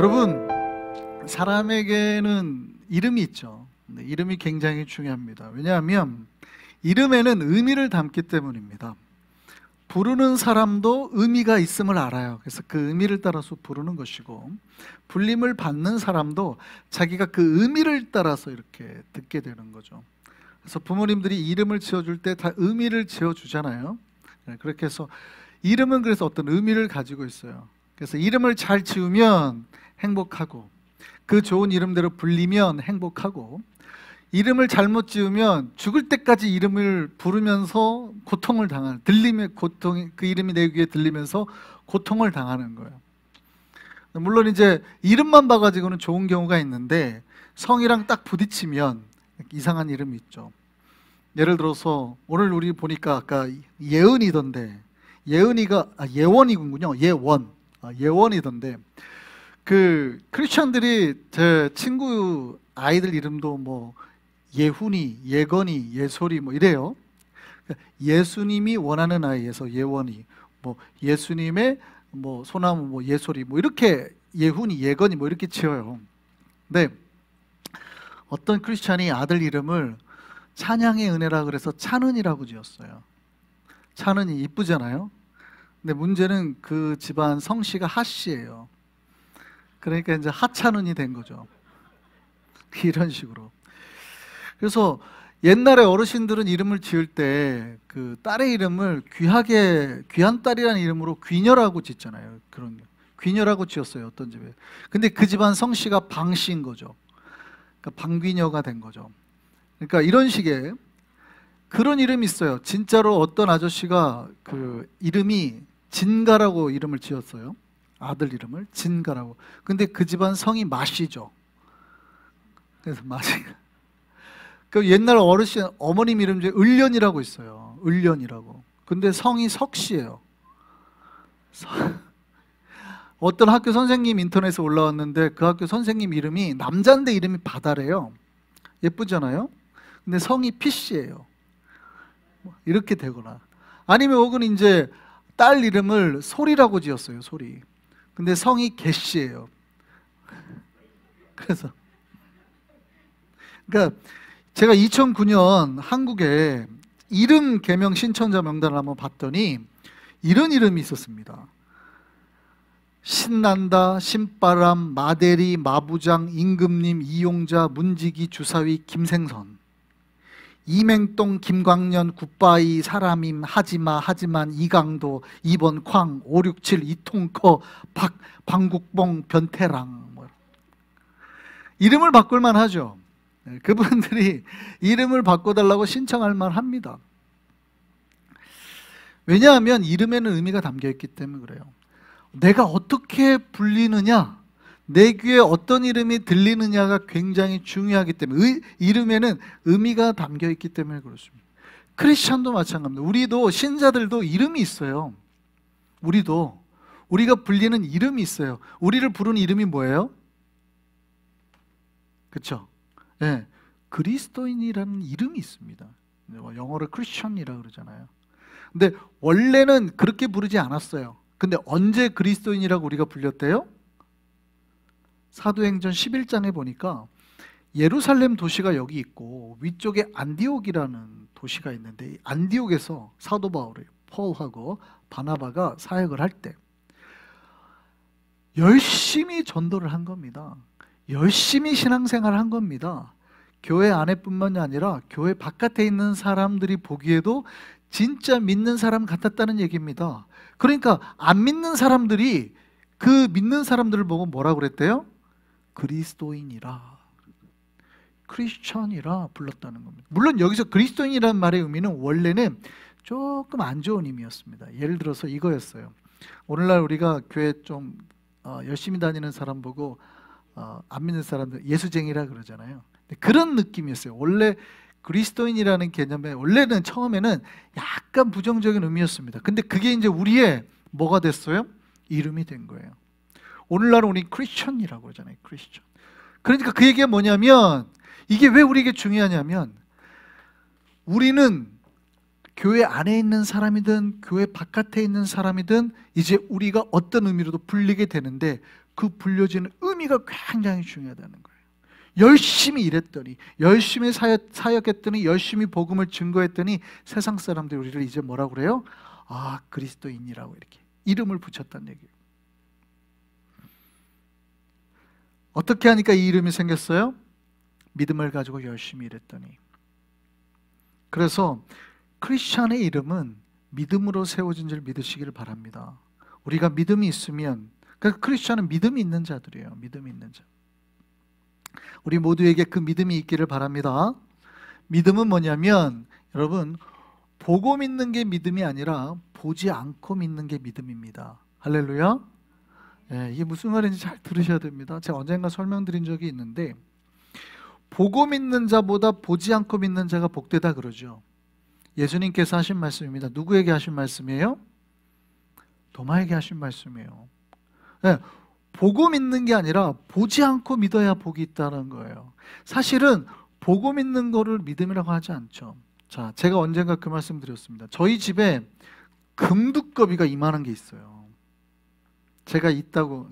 여러분, 사람에게는 이름이 있죠. 이름이 굉장히 중요합니다. 왜냐하면 이름에는 의미를 담기 때문입니다. 부르는 사람도 의미가 있음을 알아요. 그래서 그 의미를 따라서 부르는 것이고, 불림을 받는 사람도 자기가 그 의미를 따라서 이렇게 듣게 되는 거죠. 그래서 부모님들이 이름을 지어줄 때 다 의미를 지어주잖아요. 그렇게 해서 이름은 그래서 어떤 의미를 가지고 있어요. 그래서 이름을 잘 지으면 행복하고, 그 좋은 이름대로 불리면 행복하고, 이름을 잘못 지으면 죽을 때까지 이름을 부르면서 고통을 당하는, 들리면 고통, 그 이름이 내 귀에 들리면서 고통을 당하는 거예요. 물론 이제 이름만 봐가지고는 좋은 경우가 있는데, 성이랑 딱 부딪히면 이상한 이름이 있죠. 예를 들어서 오늘 우리 보니까 아까 예은이던데, 예은이가 예원이군요. 예원이던데, 그 크리스천들이 제 친구 아이들 이름도 뭐 예훈이, 예건이, 예솔이 뭐 이래요. 예수님이 원하는 아이에서 예원이, 뭐 예수님의 뭐 소나무 뭐 예솔이 뭐 이렇게 예훈이, 예건이 뭐 이렇게 지어요. 근데 어떤 크리스천이 아들 이름을 찬양의 은혜라 그래서 찬은이라고 지었어요. 찬은이 이쁘잖아요. 근데 문제는 그 집안 성씨가 하씨예요. 그러니까 이제 하찬은이 된 거죠. 이런 식으로. 그래서 옛날에 어르신들은 이름을 지을 때 그 딸의 이름을 귀한 딸이라는 이름으로 귀녀라고 짓잖아요. 그런 귀녀라고 지었어요, 어떤 집에. 근데 그 집안 성씨가 방씨인 거죠. 그러니까 방귀녀가 된 거죠. 그러니까 이런 식의 그런 이름이 있어요. 진짜로 어떤 아저씨가 그 이름이 진가라고 이름을 지었어요. 아들 이름을 진가라고. 근데 그 집안 성이 마씨죠. 그래서 마씨. 그 옛날 어르신 어머님 이름 중에 을련이라고 있어요. 을련이라고. 근데 성이 석씨예요. 어떤 학교 선생님 인터넷에 올라왔는데 그 학교 선생님 이름이 남자인데 이름이 바다래요. 예쁘잖아요. 근데 성이 피씨예요. 이렇게 되거나, 아니면 혹은 이제 딸 이름을 소리라고 지었어요. 소리. 근데 성이 개씨예요. 그러니까 제가 2009년 한국에 이름 개명 신청자 명단을 한번 봤더니 이런 이름이 있었습니다. 신난다, 신바람, 마대리, 마부장, 임금님, 이용자, 문지기, 주사위, 김생선, 이맹동, 김광년, 굿바이, 사람임, 하지마, 하지만, 이강도, 이번 쾅, 567, 이통커, 방국봉, 변태랑. 뭐. 이름을 바꿀 만하죠. 그분들이 이름을 바꿔달라고 신청할 만합니다. 왜냐하면 이름에는 의미가 담겨있기 때문에 그래요. 내가 어떻게 불리느냐, 내 귀에 어떤 이름이 들리느냐가 굉장히 중요하기 때문에, 이름에는 의미가 담겨있기 때문에 그렇습니다. 크리스천도 마찬가지입니다. 우리도, 신자들도 이름이 있어요. 우리가 불리는 이름이 있어요. 우리를 부르는 이름이 뭐예요? 그렇죠? 네, 그리스도인이라는 이름이 있습니다. 영어로 크리스천이라고 그러잖아요. 근데 원래는 그렇게 부르지 않았어요. 근데 언제 그리스도인이라고 우리가 불렸대요? 사도행전 11장에 보니까 예루살렘 도시가 여기 있고 위쪽에 안디옥이라는 도시가 있는데, 안디옥에서 사도 바울이, 폴하고 바나바가 사역을 할 때 열심히 전도를 한 겁니다. 열심히 신앙생활을 한 겁니다. 교회 안에뿐만이 아니라 교회 바깥에 있는 사람들이 보기에도 진짜 믿는 사람 같았다는 얘기입니다. 그러니까 안 믿는 사람들이 그 믿는 사람들을 보고 뭐라고 그랬대요? 그리스도인이라, 크리스천이라 불렀다는 겁니다. 물론 여기서 그리스도인이라는 말의 의미는 원래는 조금 안 좋은 의미였습니다. 예를 들어서 이거였어요. 오늘날 우리가 교회 좀 열심히 다니는 사람 보고 안 믿는 사람들 예수쟁이라 그러잖아요. 그런 느낌이었어요. 원래 그리스도인이라는 개념에 원래는 처음에는 약간 부정적인 의미였습니다. 근데 그게 이제 우리의 뭐가 됐어요? 이름이 된 거예요. 오늘날은 우리 크리스천이라고 그러잖아요. 크리스천. 그러니까 그 얘기가 뭐냐면, 이게 왜 우리에게 중요하냐면, 우리는 교회 안에 있는 사람이든 교회 바깥에 있는 사람이든 이제 우리가 어떤 의미로도 불리게 되는데, 그 불려지는 의미가 굉장히 중요하다는 거예요. 열심히 일했더니, 열심히 사역했더니, 열심히 복음을 증거했더니 세상 사람들이 우리를 이제 뭐라고 그래요? 아, 그리스도인이라고 이렇게 이름을 붙였다는 얘기예요. 어떻게 하니까 이 이름이 생겼어요? 믿음을 가지고 열심히 일했더니. 그래서 크리스찬의 이름은 믿음으로 세워진 줄 믿으시기를 바랍니다. 우리가 믿음이 있으면, 그러니까 크리스찬은 믿음이 있는 자들이에요. 믿음이 있는 자. 우리 모두에게 그 믿음이 있기를 바랍니다. 믿음은 뭐냐면, 여러분, 보고 믿는 게 믿음이 아니라 보지 않고 믿는 게 믿음입니다. 할렐루야. 이게 무슨 말인지 잘 들으셔야 됩니다. 제가 언젠가 설명드린 적이 있는데, 보고 믿는 자보다 보지 않고 믿는 자가 복되다 그러죠. 예수님께서 하신 말씀입니다. 누구에게 하신 말씀이에요? 도마에게 하신 말씀이에요. 보고 믿는 게 아니라 보지 않고 믿어야 복이 있다는 거예요. 사실은 보고 믿는 거를 믿음이라고 하지 않죠. 자, 제가 언젠가 그 말씀 드렸습니다. 저희 집에 금두꺼비가 이만한 게 있어요. 제가 있다고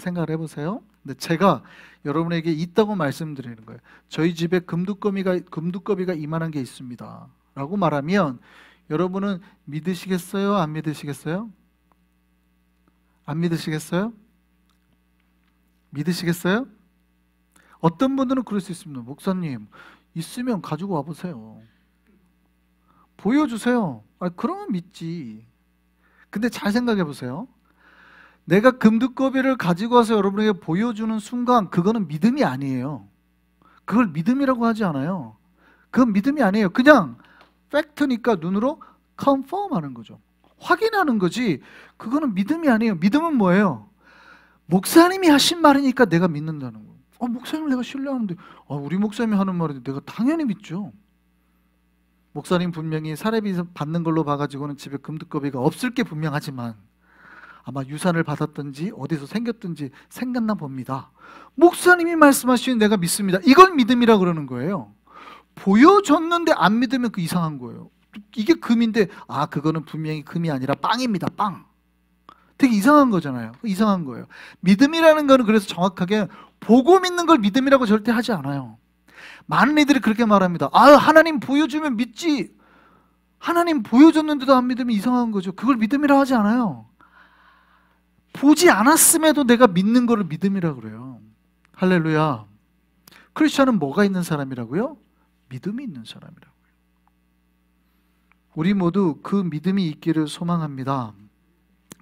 생각을 해보세요. 근데 제가 여러분에게 있다고 말씀드리는 거예요. 저희 집에 금두꺼비가 이만한 게 있습니다 라고 말하면 여러분은 믿으시겠어요? 안 믿으시겠어요? 안 믿으시겠어요? 믿으시겠어요? 어떤 분들은 그럴 수 있습니다. 목사님, 있으면 가지고 와보세요. 보여주세요. 그러면 믿지. 근데 잘 생각해 보세요. 내가 금두꺼비를 가지고 와서 여러분에게 보여주는 순간 그거는 믿음이 아니에요. 그걸 믿음이라고 하지 않아요. 그건 믿음이 아니에요. 그냥 팩트니까 눈으로 컨펌하는 거죠. 확인하는 거지. 그거는 믿음이 아니에요. 믿음은 뭐예요? 목사님이 하신 말이니까 내가 믿는다는 거예요. 목사님 내가 신뢰하는데 우리 목사님이 하는 말인데 내가 당연히 믿죠. 목사님 분명히 사례비 받는 걸로 봐가지고는 집에 금두꺼비가 없을 게 분명하지만 아마 유산을 받았든지 어디서 생겼든지 생겼나 봅니다. 목사님이 말씀하시니 내가 믿습니다. 이걸 믿음이라고 그러는 거예요. 보여줬는데 안 믿으면 그 이상한 거예요. 이게 금인데 그거는 분명히 금이 아니라 빵입니다. 빵. 되게 이상한 거잖아요. 이상한 거예요. 믿음이라는 거는 그래서 정확하게 보고 믿는 걸 믿음이라고 절대 하지 않아요. 많은 이들이 그렇게 말합니다. 하나님 보여주면 믿지. 하나님 보여줬는데도 안 믿으면 이상한 거죠. 그걸 믿음이라고 하지 않아요. 보지 않았음에도 내가 믿는 거를 믿음이라고 그래요. 할렐루야. 크리스천은 뭐가 있는 사람이라고요? 믿음이 있는 사람이라고요. 우리 모두 그 믿음이 있기를 소망합니다.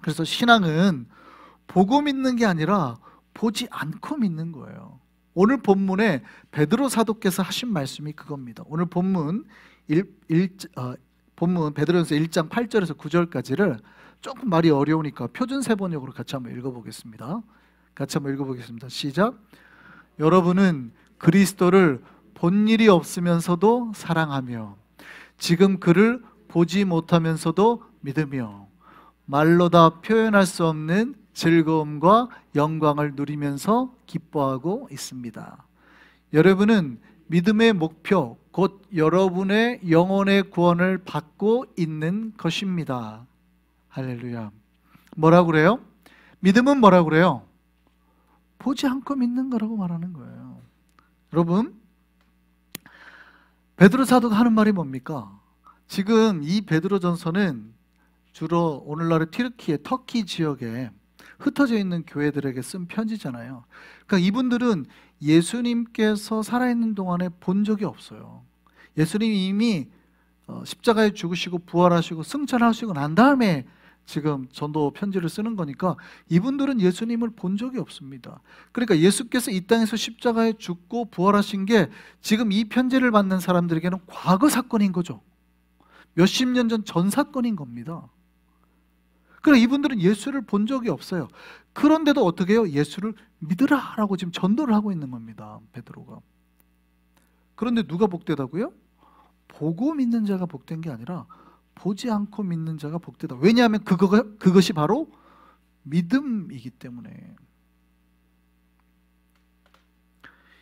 그래서 신앙은 보고 믿는 게 아니라 보지 않고 믿는 거예요. 오늘 본문에 베드로 사도께서 하신 말씀이 그겁니다. 오늘 본문 베드로전서 1장 8절에서 9절까지를 조금 말이 어려우니까 표준세 번역으로 같이 한번 읽어보겠습니다. 시작. 여러분은 그리스도를 본 일이 없으면서도 사랑하며 지금 그를 보지 못하면서도 믿으며 말로 다 표현할 수 없는 즐거움과 영광을 누리면서 기뻐하고 있습니다. 여러분은 믿음의 목표, 곧 여러분의 영혼의 구원을 받고 있는 것입니다. 할렐루야. 뭐라고 그래요? 믿음은 뭐라고 그래요? 보지 않고 믿는 거라고 말하는 거예요. 여러분, 베드로 사도가 하는 말이 뭡니까? 지금 이 베드로전서는 주로 오늘날의 터키 지역에 흩어져 있는 교회들에게 쓴 편지잖아요. 그러니까 이분들은 예수님께서 살아있는 동안에 본 적이 없어요. 예수님이 이미 십자가에 죽으시고 부활하시고 승천하시고 난 다음에 지금 전도 편지를 쓰는 거니까 이분들은 예수님을 본 적이 없습니다. 그러니까 예수께서 이 땅에서 십자가에 죽고 부활하신 게 지금 이 편지를 받는 사람들에게는 과거 사건인 거죠. 몇십 년 전 사건인 겁니다. 그러니까 이분들은 예수를 본 적이 없어요. 그런데도 어떻게 해요? 예수를 믿으라라고 지금 전도를 하고 있는 겁니다. 베드로가. 그런데 누가 복되다고요? 보고 믿는 자가 복된 게 아니라 보지 않고 믿는 자가 복되다. 왜냐하면 그것이 바로 믿음이기 때문에.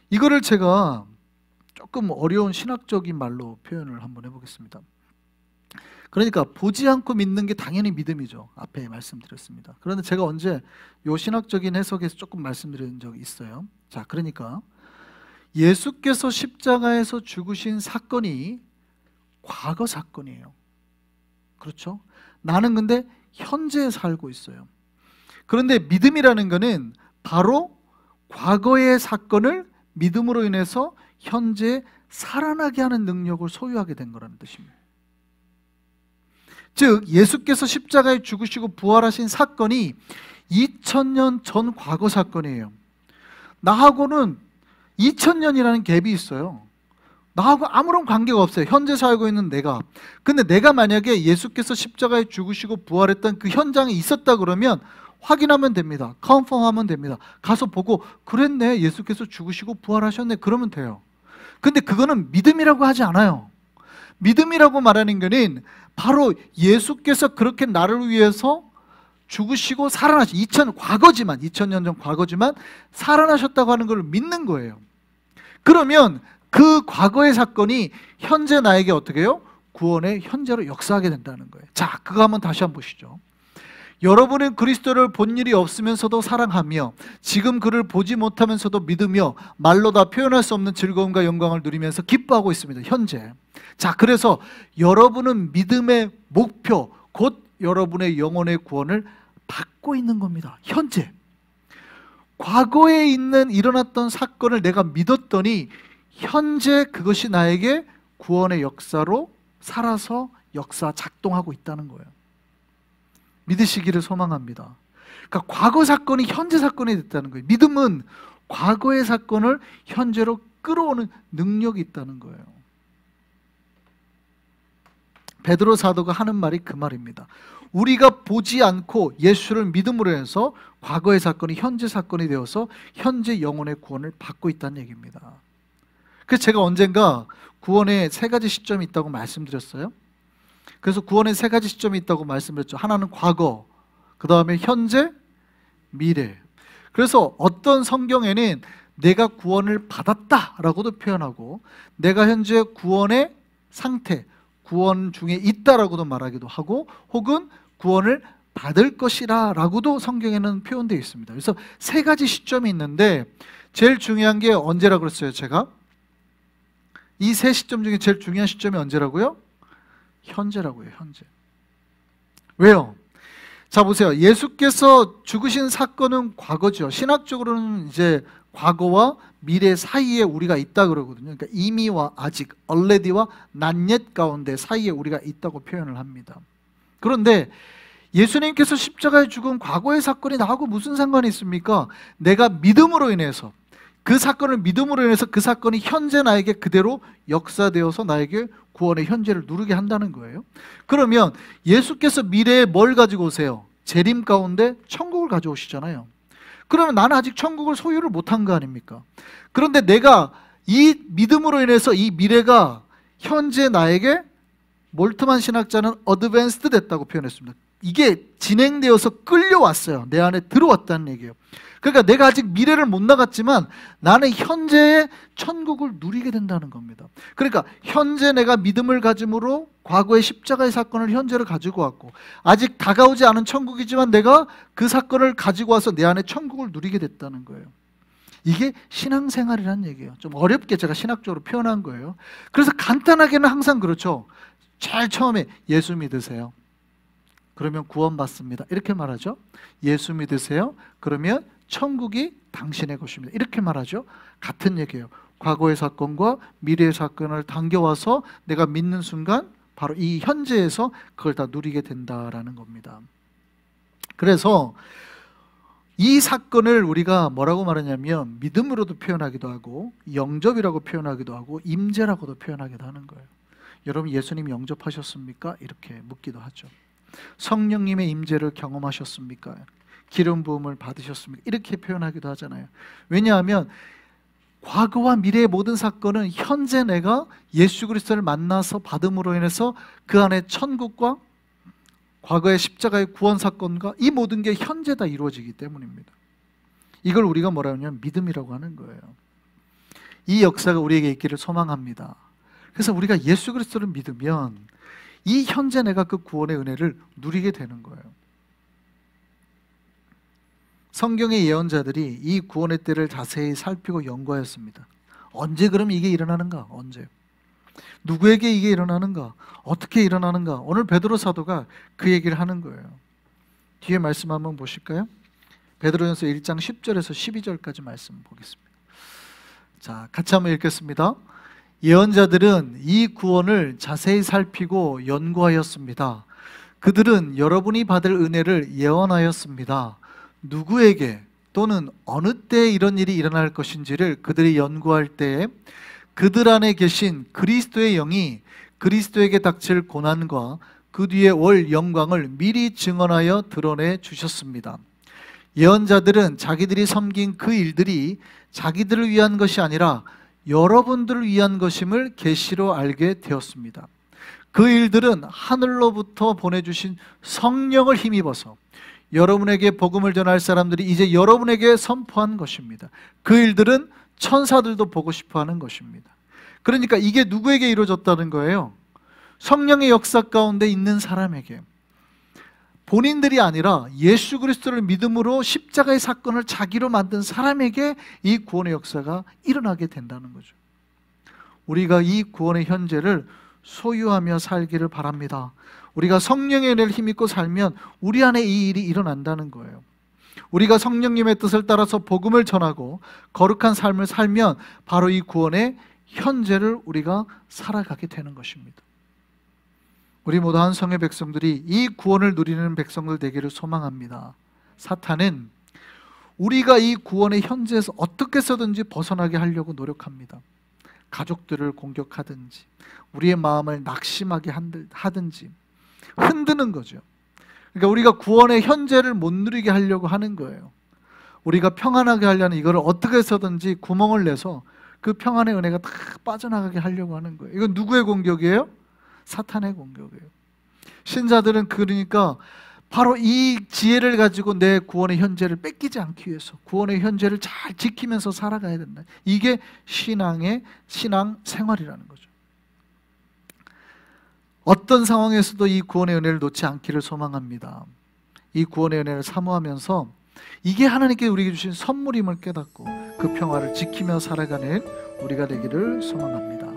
이거를 제가 조금 어려운 신학적인 말로 표현을 한번 해보겠습니다. 그러니까 보지 않고 믿는 게 당연히 믿음이죠. 앞에 말씀드렸습니다. 그런데 제가 언제 요 신학적인 해석에서 조금 말씀드린 적이 있어요. 자, 그러니까 예수께서 십자가에서 죽으신 사건이 과거 사건이에요. 그렇죠? 나는 근데 현재에 살고 있어요. 그런데 믿음이라는 거는 바로 과거의 사건을 믿음으로 인해서 현재에 살아나게 하는 능력을 소유하게 된 거라는 뜻입니다. 즉 예수께서 십자가에 죽으시고 부활하신 사건이 2000년 전 과거 사건이에요. 나하고는 2000년이라는 갭이 있어요. 나하고 아무런 관계가 없어요. 현재 살고 있는 내가. 근데 내가 만약에 예수께서 십자가에 죽으시고 부활했던 그 현장에 있었다 그러면 확인하면 됩니다. 컨펌하면 됩니다. 가서 보고 그랬네, 예수께서 죽으시고 부활하셨네, 그러면 돼요. 근데 그거는 믿음이라고 하지 않아요. 믿음이라고 말하는 거는 바로 예수께서 그렇게 나를 위해서 죽으시고 살아나시 2000년 전 과거지만 살아나셨다고 하는 걸 믿는 거예요. 그러면 그 과거의 사건이 현재 나에게 어떻게 해요? 구원의 현재로 역사하게 된다는 거예요. 자, 그거 한번 다시 한번 보시죠. 여러분은 그리스도를 본 일이 없으면서도 사랑하며 지금 그를 보지 못하면서도 믿으며 말로 다 표현할 수 없는 즐거움과 영광을 누리면서 기뻐하고 있습니다. 현재. 자, 그래서 여러분은 믿음의 목표, 곧 여러분의 영혼의 구원을 받고 있는 겁니다. 현재. 과거에 있는 일어났던 사건을 내가 믿었더니 현재 그것이 나에게 구원의 역사로 살아서 역사 작동하고 있다는 거예요. 믿으시기를 소망합니다. 그러니까 과거 사건이 현재 사건이 됐다는 거예요. 믿음은 과거의 사건을 현재로 끌어오는 능력이 있다는 거예요. 베드로 사도가 하는 말이 그 말입니다. 우리가 보지 않고 예수를 믿음으로 해서 과거의 사건이 현재 사건이 되어서 현재 영혼의 구원을 받고 있다는 얘기입니다. 그래서 제가 언젠가 구원에 세 가지 시점이 있다고 말씀드렸어요. 그래서 구원에 세 가지 시점이 있다고 말씀드렸죠. 하나는 과거, 그 다음에 현재, 미래. 그래서 어떤 성경에는 내가 구원을 받았다라고도 표현하고 내가 현재 구원의 상태, 구원 중에 있다라고도 말하기도 하고 혹은 구원을 받을 것이라 라고도 성경에는 표현되어 있습니다. 그래서 세 가지 시점이 있는데 제일 중요한 게 언제라고 그랬어요? 제가 이 세 시점 중에 제일 중요한 시점이 언제라고요? 현재라고요. 현재. 왜요? 자, 보세요. 예수께서 죽으신 사건은 과거죠. 신학적으로는 이제 과거와 미래 사이에 우리가 있다 그러거든요. 그러니까 이미와 아직, already와 not yet 가운데 사이에 우리가 있다고 표현을 합니다. 그런데 예수님께서 십자가에 죽은 과거의 사건이 나하고 무슨 상관이 있습니까? 내가 믿음으로 인해서 그 사건을 믿음으로 인해서 그 사건이 현재 나에게 그대로 역사되어서 나에게 구원의 현재를 누르게 한다는 거예요. 그러면 예수께서 미래에 뭘 가지고 오세요? 재림 가운데 천국을 가져오시잖아요. 그러면 나는 아직 천국을 소유를 못한 거 아닙니까? 그런데 내가 이 믿음으로 인해서 이 미래가 현재 나에게 몰트만 신학자는 어드밴스드 됐다고 표현했습니다. 이게 진행되어서 끌려왔어요. 내 안에 들어왔다는 얘기예요. 그러니까 내가 아직 미래를 못 나갔지만 나는 현재의 천국을 누리게 된다는 겁니다. 그러니까 현재 내가 믿음을 가짐으로 과거의 십자가의 사건을 현재로 가지고 왔고 아직 다가오지 않은 천국이지만 내가 그 사건을 가지고 와서 내 안에 천국을 누리게 됐다는 거예요. 이게 신앙생활이라는 얘기예요. 좀 어렵게 제가 신학적으로 표현한 거예요. 그래서 간단하게는 항상 그렇죠. 제일 처음에 예수 믿으세요. 그러면 구원받습니다. 이렇게 말하죠. 예수 믿으세요. 그러면 천국이 당신의 것입니다. 이렇게 말하죠. 같은 얘기예요. 과거의 사건과 미래의 사건을 당겨와서 내가 믿는 순간 바로 이 현재에서 그걸 다 누리게 된다라는 겁니다. 그래서 이 사건을 우리가 뭐라고 말하냐면 믿음으로도 표현하기도 하고 영접이라고 표현하기도 하고 임재라고도 표현하기도 하는 거예요. 여러분 예수님 영접하셨습니까? 이렇게 묻기도 하죠. 성령님의 임재를 경험하셨습니까? 기름 부음을 받으셨습니까? 이렇게 표현하기도 하잖아요. 왜냐하면 과거와 미래의 모든 사건은 현재 내가 예수 그리스도를 만나서 받음으로 인해서 그 안에 천국과 과거의 십자가의 구원 사건과 이 모든 게 현재 다 이루어지기 때문입니다. 이걸 우리가 뭐라고 하냐면 믿음이라고 하는 거예요. 이 역사가 우리에게 있기를 소망합니다. 그래서 우리가 예수 그리스도를 믿으면 이 현재 내가 그 구원의 은혜를 누리게 되는 거예요. 성경의 예언자들이 이 구원의 때를 자세히 살피고 연구하였습니다. 언제 그럼 이게 일어나는가? 언제? 누구에게 이게 일어나는가? 어떻게 일어나는가? 오늘 베드로 사도가 그 얘기를 하는 거예요. 뒤에 말씀 한번 보실까요? 베드로전서 1장 10절에서 12절까지 말씀 보겠습니다. 자, 같이 한번 읽겠습니다. 예언자들은 이 구원을 자세히 살피고 연구하였습니다. 그들은 여러분이 받을 은혜를 예언하였습니다. 누구에게 또는 어느 때에 이런 일이 일어날 것인지를 그들이 연구할 때에 그들 안에 계신 그리스도의 영이 그리스도에게 닥칠 고난과 그 뒤에 올 영광을 미리 증언하여 드러내 주셨습니다. 예언자들은 자기들이 섬긴 그 일들이 자기들을 위한 것이 아니라 여러분들을 위한 것임을 계시로 알게 되었습니다. 그 일들은 하늘로부터 보내주신 성령을 힘입어서 여러분에게 복음을 전할 사람들이 이제 여러분에게 선포한 것입니다. 그 일들은 천사들도 보고 싶어하는 것입니다. 그러니까 이게 누구에게 이루어졌다는 거예요? 성령의 역사 가운데 있는 사람에게. 본인들이 아니라 예수 그리스도를 믿음으로 십자가의 사건을 자기로 만든 사람에게 이 구원의 역사가 일어나게 된다는 거죠. 우리가 이 구원의 현재를 소유하며 살기를 바랍니다. 우리가 성령의 은혜를 힘입고 살면 우리 안에 이 일이 일어난다는 거예요. 우리가 성령님의 뜻을 따라서 복음을 전하고 거룩한 삶을 살면 바로 이 구원의 현재를 우리가 살아가게 되는 것입니다. 우리 모두 한 성의 백성들이 이 구원을 누리는 백성들 되기를 소망합니다. 사탄은 우리가 이 구원의 현재에서 어떻게 해서든지 벗어나게 하려고 노력합니다. 가족들을 공격하든지 우리의 마음을 낙심하게 하든지 흔드는 거죠. 그러니까 우리가 구원의 현재를 못 누리게 하려고 하는 거예요. 우리가 평안하게 하려는 이걸 어떻게 해서든지 구멍을 내서 그 평안의 은혜가 다 빠져나가게 하려고 하는 거예요. 이건 누구의 공격이에요? 사탄의 공격이에요. 신자들은 그러니까 바로 이 지혜를 가지고 내 구원의 현재를 뺏기지 않기 위해서 구원의 현재를 잘 지키면서 살아가야 된다. 이게 신앙 생활이라는 거죠. 어떤 상황에서도 이 구원의 은혜를 놓지 않기를 소망합니다. 이 구원의 은혜를 사모하면서 이게 하나님께 우리에게 주신 선물임을 깨닫고 그 평화를 지키며 살아가는 우리가 되기를 소망합니다.